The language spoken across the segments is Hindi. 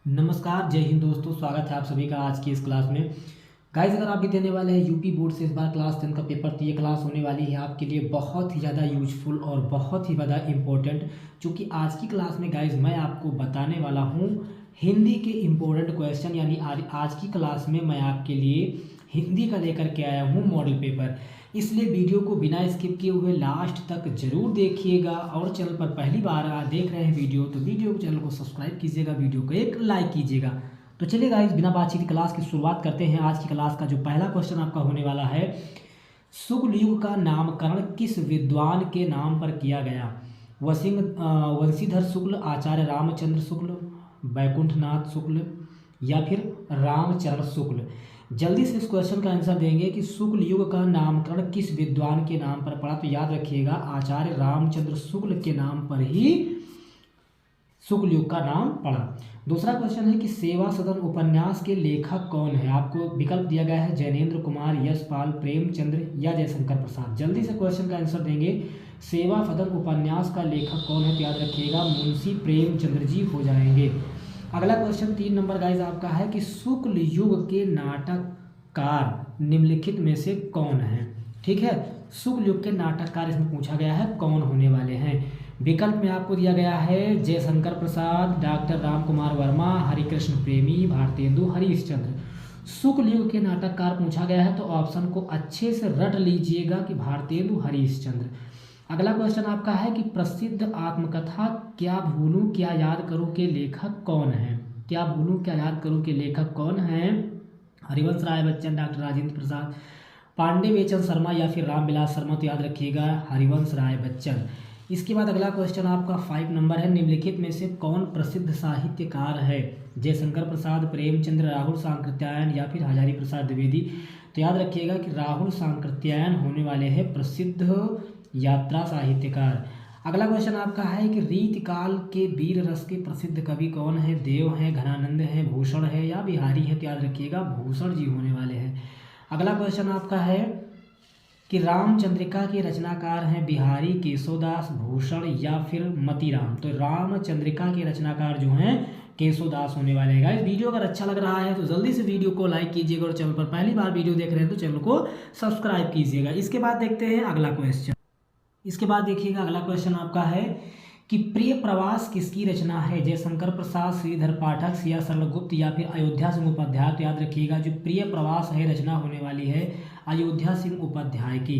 नमस्कार, जय हिंद दोस्तों। स्वागत है आप सभी का आज की इस क्लास में। गाइस, अगर आप भी देने वाले हैं यूपी बोर्ड से इस बार क्लास 10 का पेपर, तो ये क्लास होने वाली है आपके लिए बहुत ही ज़्यादा यूजफुल और बहुत ही ज़्यादा इम्पोर्टेंट। क्योंकि आज की क्लास में गाइस मैं आपको बताने वाला हूँ हिंदी के इम्पोर्टेंट क्वेश्चन। यानी आज की क्लास में मैं आपके लिए हिंदी का लेकर के आया हूँ मॉडल पेपर। इसलिए वीडियो को बिना स्किप किए हुए लास्ट तक जरूर देखिएगा। और चैनल पर पहली बार देख रहे हैं वीडियो, तो वीडियो को चैनल को सब्सक्राइब कीजिएगा, वीडियो को एक लाइक कीजिएगा। तो चलिए गाइस, बिना बातचीत क्लास की शुरुआत करते हैं। आज की क्लास का जो पहला क्वेश्चन आपका होने वाला है, शुक्ल युग का नामकरण किस विद्वान के नाम पर किया गया? वंशीधर शुक्ल, आचार्य रामचंद्र शुक्ल, बैकुंठनाथ शुक्ल या फिर रामचरण शुक्ल? जल्दी से इस क्वेश्चन का आंसर देंगे कि शुक्ल युग का नामकरण किस विद्वान के नाम पर पड़ा। तो याद रखिएगा, आचार्य रामचंद्र शुक्ल के नाम पर ही शुक्ल युग का नाम पड़ा। दूसरा क्वेश्चन है कि सेवा सदन उपन्यास के लेखक कौन है? आपको विकल्प दिया गया है जैनेन्द्र कुमार, यशपाल, प्रेमचंद्र या जयशंकर प्रसाद। जल्दी से क्वेश्चन का आंसर देंगे। सेवा सदन उपन्यास का लेखक कौन है? तो याद रखिएगा मुंशी प्रेमचंद्र जी हो जाएंगे। अगला क्वेश्चन 3 नंबर गाइज आपका है कि शुक्ल युग के नाटककार निम्नलिखित में से कौन है? ठीक है, शुक्ल युग के नाटककार इसमें पूछा गया है कौन होने वाले हैं। विकल्प में आपको दिया गया है जयशंकर प्रसाद, डॉक्टर राम कुमार वर्मा, हरिकृष्ण प्रेमी, भारतेंदु हरीशचंद्र। शुक्ल युग के नाटककार पूछा गया है, तो ऑप्शन को अच्छे से रट लीजिएगा कि भारतेंदु हरीशचंद्र। अगला क्वेश्चन आपका है कि प्रसिद्ध आत्मकथा क्या भूलूं क्या याद करूं के लेखक कौन है? क्या भूलूं क्या याद करूं के लेखक कौन हैं? हरिवंश राय बच्चन, डॉक्टर राजेंद्र प्रसाद, पांडे बेचन शर्मा या फिर रामविलास शर्मा। तो याद रखिएगा हरिवंश राय बच्चन। इसके बाद अगला क्वेश्चन आपका 5 नंबर है, निम्नलिखित में से कौन प्रसिद्ध साहित्यकार है? जयशंकर प्रसाद, प्रेमचंद्र, राहुल सांकृत्यायन या फिर हजारी प्रसाद द्विवेदी। तो याद रखिएगा कि राहुल सांकृत्यायन होने वाले हैं प्रसिद्ध यात्रा साहित्यकार। अगला क्वेश्चन आपका है कि रीतिकाल के वीर रस के प्रसिद्ध कवि कौन है? देव है, घनानंद है, भूषण है या बिहारी है? तो याद रखिएगा भूषण जी होने वाले हैं। अगला क्वेश्चन आपका है कि रामचंद्रिका के रचनाकार हैं बिहारी, केशोदास, भूषण या फिर मतीराम। तो रामचंद्रिका के रचनाकार जो हैं केशोदास होने वाले हैं। गाइस, वीडियो अगर अच्छा लग रहा है तो जल्दी से वीडियो को लाइक कीजिएगा और चैनल पर पहली बार वीडियो देख रहे हैं तो चैनल को सब्सक्राइब कीजिएगा। इसके बाद देखते हैं अगला क्वेश्चन। इसके बाद देखिएगा अगला क्वेश्चन आपका है कि प्रिय प्रवास किसकी रचना है? जयशंकर प्रसाद, श्रीधर पाठक, सिया सरलगुप्त या फिर अयोध्या सिंह उपाध्याय। तो याद रखिएगा जो प्रिय प्रवास है रचना होने वाली है अयोध्या सिंह उपाध्याय की।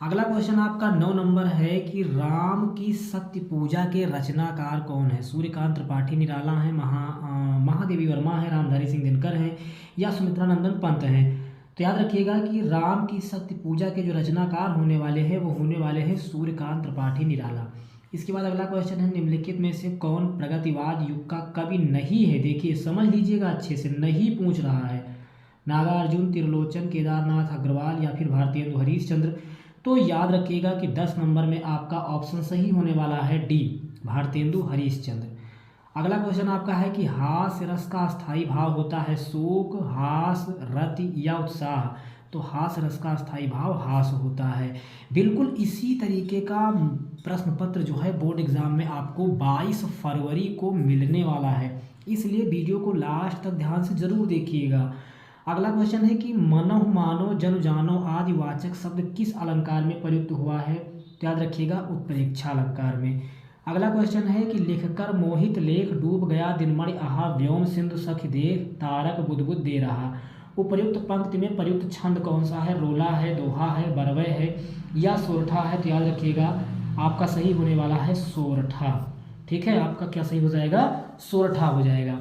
अगला क्वेश्चन आपका 9 नंबर है कि राम की शक्ति पूजा के रचनाकार कौन है? सूर्यकांत त्रिपाठी निराला है, महादेवी वर्मा है, रामधारी सिंह दिनकर हैं या सुमित्रा नंदन पंत हैं। तो याद रखिएगा कि राम की शक्ति पूजा के जो रचनाकार होने वाले हैं वो होने वाले हैं सूर्यकांत त्रिपाठी निराला। इसके बाद अगला क्वेश्चन है, निम्नलिखित में से कौन प्रगतिवाद युग का कवि नहीं है? देखिए समझ लीजिएगा अच्छे से, नहीं पूछ रहा है। नागार्जुन, त्रिलोचन, केदारनाथ अग्रवाल या फिर भारतेंदु हरीशचंद्र। तो याद रखिएगा कि 10 नंबर में आपका ऑप्शन सही होने वाला है डी, भारतेंदु हरीशचंद्र। अगला क्वेश्चन आपका है कि हास्य रस का स्थायी भाव होता है शोक, हास, रति या उत्साह। तो हास्य रस का स्थायी भाव हास होता है। बिल्कुल इसी तरीके का प्रश्न पत्र जो है बोर्ड एग्जाम में आपको 22 फरवरी को मिलने वाला है, इसलिए वीडियो को लास्ट तक ध्यान से जरूर देखिएगा। अगला क्वेश्चन है कि मनो मानो जन जानो आदि वाचक शब्द किस अलंकार में प्रयुक्त हुआ है? तो याद रखिएगा उत्प्रेक्षा अलंकार में। अगला क्वेश्चन है कि लिखकर मोहित लेख डूब गया दिनमणि आहा व्योम सिंधु सखी देख तारक बुदबुद दे रहा। उपर्युक्त पंक्ति में प्रयुक्त छंद कौन सा है? रोला है, दोहा है, बरवय है या सोरठा है? तो याद रखिएगा आपका सही होने वाला है सोरठा। ठीक है, आपका क्या सही हो जाएगा? सोरठा हो जाएगा।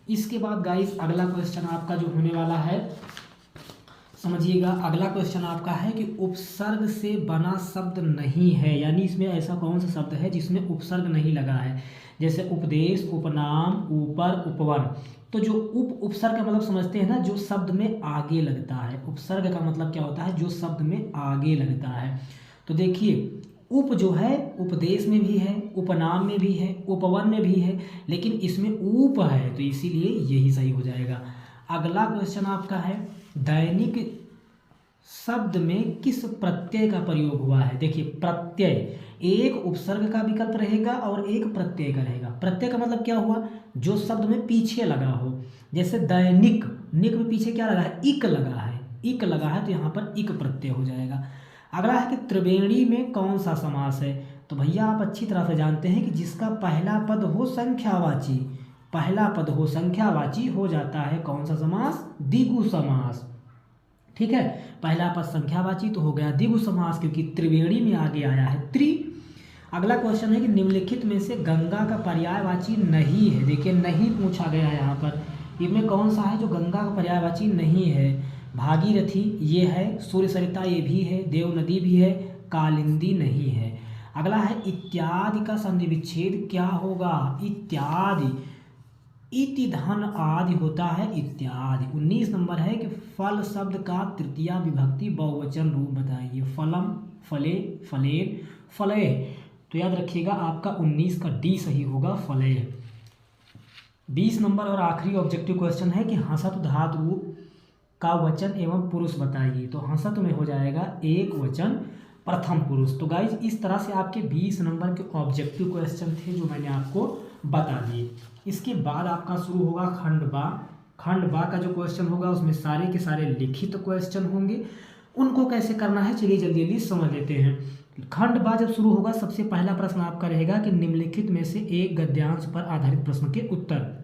इसके बाद गाइस अगला क्वेश्चन आपका जो होने वाला है समझिएगा, अगला क्वेश्चन आपका है कि उपसर्ग से बना शब्द नहीं है, यानी इसमें ऐसा कौन सा शब्द है जिसमें उपसर्ग नहीं लगा है? जैसे उपदेश, उपनाम, ऊपर, उपवन। तो जो उपसर्ग का मतलब समझते हैं ना, जो शब्द में आगे लगता है। उपसर्ग का मतलब क्या होता है? जो शब्द में आगे लगता है। तो देखिए उप जो है उपदेश में भी है, उपनाम में भी है, उपवन में भी है, लेकिन इसमें ऊप है, तो इसीलिए यही सही हो जाएगा। अगला क्वेश्चन आपका है दैनिक शब्द में किस प्रत्यय का प्रयोग हुआ है? देखिए प्रत्यय, एक उपसर्ग का विकल्प रहेगा और एक प्रत्यय का रहेगा। प्रत्यय का मतलब क्या हुआ? जो शब्द में पीछे लगा हो, जैसे दैनिक, निक में पीछे क्या लगा है, इक लगा है, इक लगा है तो यहाँ पर इक प्रत्यय हो जाएगा। अगला है कि त्रिवेणी में कौन सा समास है, तो भैया आप अच्छी तरह से जानते हैं कि जिसका पहला पद हो संख्यावाची, पहला पद हो संख्यावाची हो जाता है कौन सा समास, द्विगु समास। ठीक है, पहला पद संख्यावाची तो हो गया द्विगु समास, क्योंकि त्रिवेणी में आगे आया है त्रि। अगला क्वेश्चन है कि निम्नलिखित में से गंगा का पर्यायवाची नहीं है। देखिए नहीं पूछा गया है यहाँ पर, इनमें कौन सा है जो गंगा का पर्यायवाची नहीं है। भागीरथी ये है, सूर्य सरिता ये भी है, देव नदी भी है, कालिंदी नहीं है। अगला है इत्यादि का संधि विच्छेद क्या होगा, इत्यादि, इति धन आदि होता है इत्यादि। 19 नंबर है कि फल शब्द का तृतीया विभक्ति बहुवचन रूप बताइए। फलम, फले, फलेन, फले। तो याद रखिएगा आपका 19 का डी सही होगा, फले। 20 नंबर और आखिरी ऑब्जेक्टिव क्वेश्चन है कि हसत धातु का वचन एवं पुरुष बताइए। तो हसत में हो जाएगा एक वचन प्रथम पुरुष। तो गाइज इस तरह से आपके 20 नंबर के ऑब्जेक्टिव क्वेश्चन थे जो मैंने आपको बता दिए। इसके बाद आपका शुरू होगा खंड बा। खंड बा का जो क्वेश्चन होगा उसमें सारे के सारे लिखित क्वेश्चन होंगे। उनको कैसे करना है चलिए जल्दी जल्दी समझ लेते हैं। खंड बा जब शुरू होगा सबसे पहला प्रश्न आपका रहेगा कि निम्नलिखित में से एक गद्यांश पर आधारित प्रश्न के उत्तर।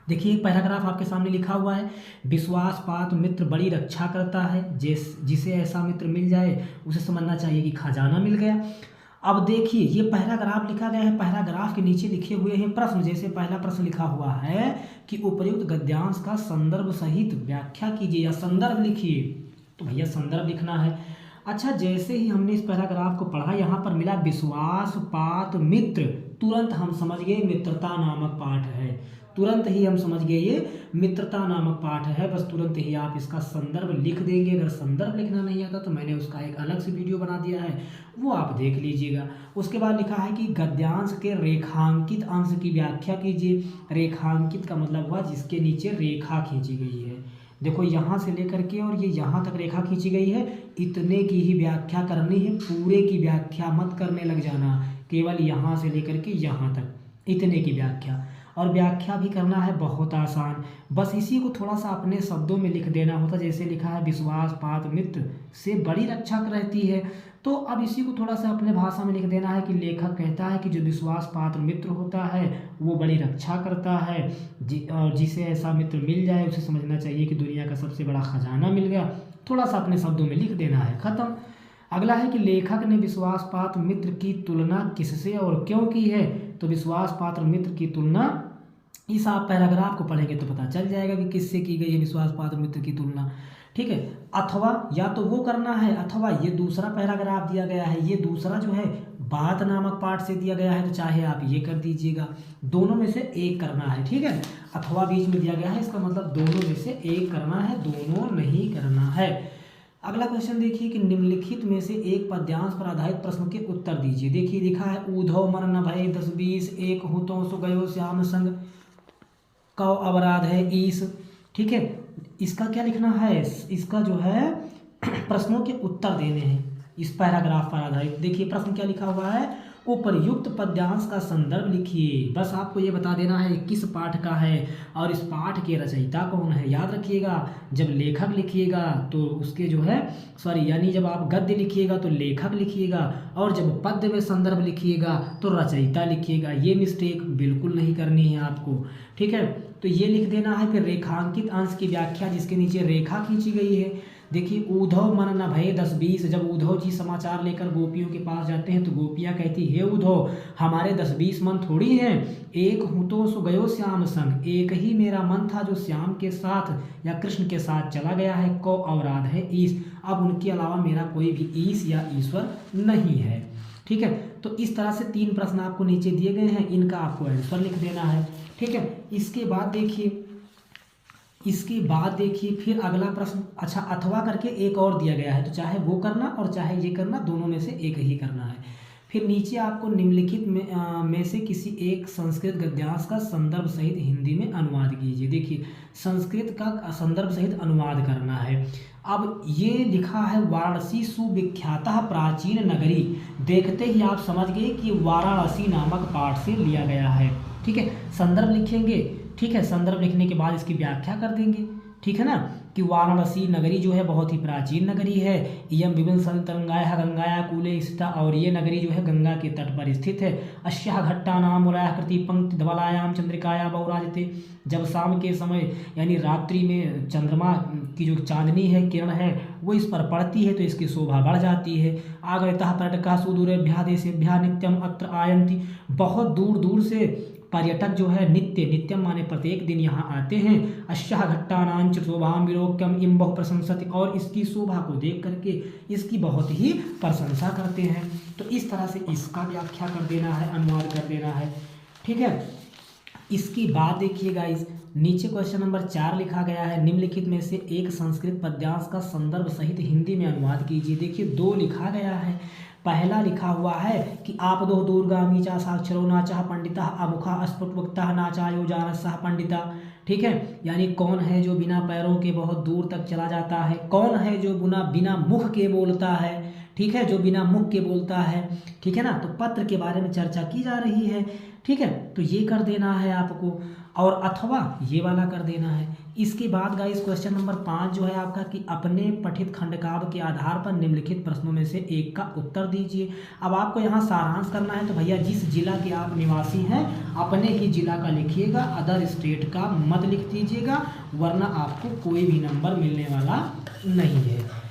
देखिए एक पैराग्राफ आपके सामने लिखा हुआ है, विश्वास पात्र मित्र बड़ी रक्षा करता है, जिसे ऐसा मित्र मिल जाए उसे समझना चाहिए कि खजाना मिल गया। अब देखिए ये पैराग्राफ लिखा गया है, पैराग्राफ के नीचे लिखे हुए हैं प्रश्न। जैसे पहला प्रश्न लिखा हुआ है कि उपर्युक्त गद्यांश का संदर्भ सहित व्याख्या कीजिए या संदर्भ लिखिए, तो भैया संदर्भ लिखना है। अच्छा, जैसे ही हमने इस पैराग्राफ को पढ़ा यहाँ पर मिला विश्वास पात्र मित्र, तुरंत हम समझ गए मित्रता नामक पाठ है, तुरंत ही हम समझ गए ये मित्रता नामक पाठ है। बस तुरंत ही आप इसका संदर्भ लिख देंगे। अगर संदर्भ लिखना नहीं आता तो मैंने उसका एक अलग से वीडियो बना दिया है, वो आप देख लीजिएगा। उसके बाद लिखा है कि गद्यांश के रेखांकित अंश की व्याख्या कीजिए। रेखांकित का मतलब हुआ जिसके नीचे रेखा खींची गई है। देखो यहाँ से लेकर के और ये यहाँ तक रेखा खींची गई है, इतने की ही व्याख्या करनी है, पूरे की व्याख्या मत करने लग जाना, केवल यहाँ से लेकर के यहाँ तक इतने की व्याख्या। और व्याख्या भी करना है बहुत आसान, बस इसी को थोड़ा सा अपने शब्दों में लिख देना होता। जैसे लिखा है विश्वास पात्र मित्र से बड़ी रक्षा रहती है, तो अब इसी को थोड़ा सा अपने भाषा में लिख देना है कि लेखक कहता है कि जो विश्वास पात्र मित्र होता है वो बड़ी रक्षा करता है, और जिसे ऐसा मित्र मिल जाए उसे समझना चाहिए कि दुनिया का सबसे बड़ा खजाना मिल गया। थोड़ा सा अपने शब्दों में लिख देना है, खत्म। अगला है कि लेखक ने विश्वास पात्र मित्र की तुलना किससे और क्यों की है। तो विश्वास पात्र मित्र की तुलना, इस आप पैराग्राफ को पढ़ेंगे तो पता चल जाएगा कि किससे की गई है विश्वास पात्र मित्र की तुलना। ठीक है, अथवा या तो वो करना है, अथवा ये दूसरा पैराग्राफ दिया गया है, ये दूसरा जो है बात नामक पाठ से दिया गया है, तो चाहे आप ये कर दीजिएगा। दोनों में से एक करना है, ठीक है। अथवा बीच में दिया गया है, इसका मतलब दोनों में से एक करना है, दोनों नहीं करना है। अगला क्वेश्चन देखिए कि निम्नलिखित में से एक पद्यांश पर आधारित प्रश्न के उत्तर दीजिए। देखिए लिखा है ऊधव मन न भय 10-20, एक हूँ तो सो गयो श्याम संग, कौ अवराध है ईस। ठीक है, इसका क्या लिखना है, इसका जो है प्रश्नों के उत्तर देने हैं इस पैराग्राफ पर आधारित। देखिए प्रश्न क्या लिखा हुआ है, उपर्युक्त पद्यांश का संदर्भ लिखिए। बस आपको ये बता देना है किस पाठ का है और इस पाठ के रचयिता कौन है। याद रखिएगा जब लेखक लिखिएगा तो उसके जो है यानी जब आप गद्य लिखिएगा तो लेखक लिखिएगा, और जब पद्य में संदर्भ लिखिएगा तो रचयिता लिखिएगा। ये मिस्टेक बिल्कुल नहीं करनी है आपको, ठीक है। तो ये लिख देना है। फिर रेखांकित अंश की व्याख्या, जिसके नीचे रेखा खींची गई है। देखिए ऊधव मन न भय 10-20, जब उद्धव जी समाचार लेकर गोपियों के पास जाते हैं तो गोपियाँ कहती हे उद्धव हमारे 10-20 मन थोड़ी हैं, एक हूँ तो सो गयो श्याम संग, एक ही मेरा मन था जो श्याम के साथ या कृष्ण के साथ चला गया है, को अवराध है ईश, अब उनके अलावा मेरा कोई भी ईश या ईश्वर नहीं है। ठीक है, तो इस तरह से 3 प्रश्न आपको नीचे दिए गए हैं, इनका आपको आंसर लिख देना है। ठीक है, इसके बाद देखिए फिर अगला प्रश्न, अच्छा अथवा करके एक और दिया गया है, तो चाहे वो करना और चाहे ये करना, दोनों में से एक ही करना है। फिर नीचे आपको निम्नलिखित में से किसी एक संस्कृत गद्यांश का संदर्भ सहित हिंदी में अनुवाद कीजिए। देखिए संस्कृत का संदर्भ सहित अनुवाद करना है। अब ये लिखा है वाराणसी सुविख्याता प्राचीन नगरी, देखते ही आप समझ गए कि वाराणसी नामक पाठ से लिया गया है। ठीक है, संदर्भ लिखेंगे, ठीक है, संदर्भ लिखने के बाद इसकी व्याख्या कर देंगे, ठीक है ना, कि वाराणसी नगरी जो है बहुत ही प्राचीन नगरी है, इयम विभिन्न संतरंगाया गंगाया कूले स्थिता, और ये नगरी जो है गंगा के तट पर स्थित है। अश्या घट्टा नाम मुराया कृति पंक्ति धवलायाम चंद्रिकाया बहुराजते, जब शाम के समय यानी रात्रि में चंद्रमा की जो चांदनी है, किरण है, वो इस पर पड़ती है तो इसकी शोभा बढ़ जाती है। आगतः पर्यटका सुदूरेभ्यः देशेभ्यः नित्यम अत्र आयन्ति, बहुत दूर दूर से पर्यटक जो है नित्यम माने प्रत्येक दिन यहाँ आते हैं। अश्याः घट्टानांच शोभाम विलोक्यम इम बहु प्रशंसति, और इसकी शोभा को देख करके इसकी बहुत ही प्रशंसा करते हैं। तो इस तरह से इसका व्याख्या कर देना है, अनुवाद कर देना है, ठीक है। इसकी बात देखिएगा, इस नीचे क्वेश्चन नंबर 4 लिखा गया है, निम्नलिखित में से एक संस्कृत पद्यांश का संदर्भ सहित हिंदी में अनुवाद कीजिए। देखिए 2 लिखा गया है। पहला लिखा हुआ है कि आप दो दूरगामी चा साक्षरो ना चाह पंडिता अमुखा अस्फुट वक्ता ना चाहो जानसः पंडिता, ठीक है, यानी कौन है जो बिना पैरों के बहुत दूर तक चला जाता है, कौन है जो बिना मुख के बोलता है, ठीक है, जो बिना मुख के बोलता है, ठीक है ना। तो पत्र के बारे में चर्चा की जा रही है, ठीक है, तो ये कर देना है आपको, और अथवा ये वाला कर देना है। इसके बाद गाइस क्वेश्चन नंबर 5 जो है आपका कि अपने पठित खंडकाव्य के आधार पर निम्नलिखित प्रश्नों में से एक का उत्तर दीजिए। अब आपको यहाँ सारांश करना है, तो भैया जिस जिला के आप निवासी हैं अपने ही जिला का लिखिएगा, अदर स्टेट का मत लिख दीजिएगा, वरना आपको कोई भी नंबर मिलने वाला नहीं है।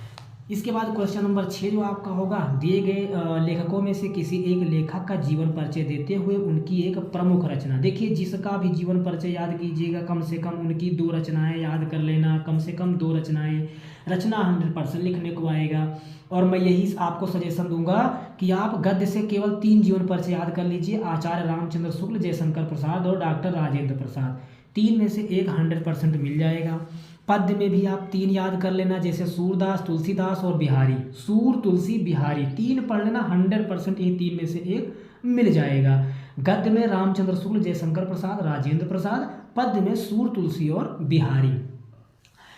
इसके बाद क्वेश्चन नंबर 6 जो आपका होगा, दिए गए लेखकों में से किसी एक लेखक का जीवन परिचय देते हुए उनकी एक प्रमुख रचना। देखिए जिसका भी जीवन परिचय याद कीजिएगा, कम से कम उनकी 2 रचनाएं याद कर लेना, कम से कम 2 रचनाएं, रचना 100% लिखने को आएगा। और मैं यही आपको सजेशन दूंगा कि आप गद्य से केवल 3 जीवन परिचय याद कर लीजिए, आचार्य रामचंद्र शुक्ल, जयशंकर प्रसाद और डॉक्टर राजेंद्र प्रसाद। 3 में से एक 100% मिल जाएगा। पद्य में भी आप 3 याद कर लेना, जैसे सूरदास, तुलसीदास और बिहारी, सूर तुलसी बिहारी 3 पढ़ लेना, 100% ये 3 में से एक मिल जाएगा। गद्य में रामचंद्र शुक्ल, जयशंकर प्रसाद, राजेंद्र प्रसाद, पद्य में सूर तुलसी और बिहारी।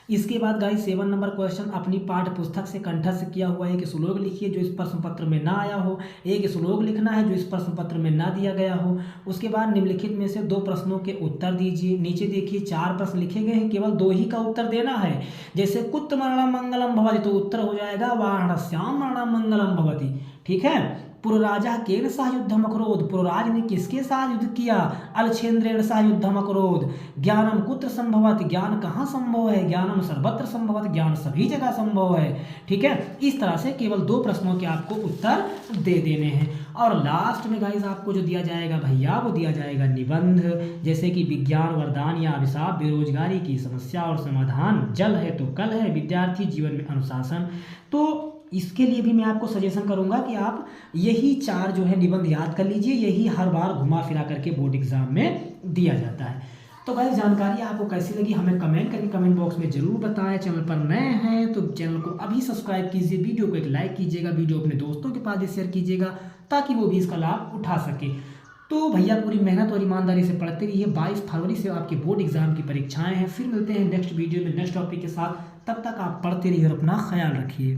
इसके बाद गाइस 7 नंबर क्वेश्चन, अपनी पाठ्य पुस्तक से कंठस्थ किया हुआ एक श्लोक लिखिए जो इस प्रश्न पत्र में ना आया हो। एक श्लोक लिखना है जो इस प्रश्न पत्र में ना दिया गया हो। उसके बाद निम्नलिखित में से 2 प्रश्नों के उत्तर दीजिए। नीचे देखिए 4 प्रश्न लिखे गए हैं, केवल 2 ही का उत्तर देना है। जैसे कुत्र मरणम मंगलम भवति, तो उत्तर हो जाएगा वाराणस्याम मरणम मंगलम भवति, ठीक है। पुरराजा केन सह युद्धम अकरोध, पुरराज ने किसके साथ युद्ध किया, अलछेन्द्रेण सह युद्धम अकरोध। ज्ञानम कुत्र संभवत, ज्ञान कहाँ संभव है, ज्ञानम सर्वत्र संभवत, ज्ञान सभी जगह संभव है, ठीक है। इस तरह से केवल 2 प्रश्नों के आपको उत्तर दे देने हैं। और लास्ट में गाइस आपको जो दिया जाएगा भैया, वो दिया जाएगा निबंध, जैसे कि विज्ञान वरदान या अभिशाप, बेरोजगारी की समस्या और समाधान, जल है तो कल है, विद्यार्थी जीवन में अनुशासन। तो इसके लिए भी मैं आपको सजेशन करूंगा कि आप यही 4 जो है निबंध याद कर लीजिए, यही हर बार घुमा फिरा करके बोर्ड एग्जाम में दिया जाता है। तो गाइस जानकारी आपको कैसी लगी हमें कमेंट करके कमेंट बॉक्स में जरूर बताएं। चैनल पर नए हैं तो चैनल को अभी सब्सक्राइब कीजिए, वीडियो को एक लाइक कीजिएगा, वीडियो अपने दोस्तों के पास भी शेयर कीजिएगा ताकि वो भी इसका लाभ उठा सके। तो भैया पूरी मेहनत और ईमानदारी से पढ़ते रहिए। 22 फरवरी से आपके बोर्ड एग्जाम की परीक्षाएं हैं। फिर मिलते हैं नेक्स्ट वीडियो में नेक्स्ट टॉपिक के साथ, तब तक आप पढ़ते रहिए और अपना ख्याल रखिए।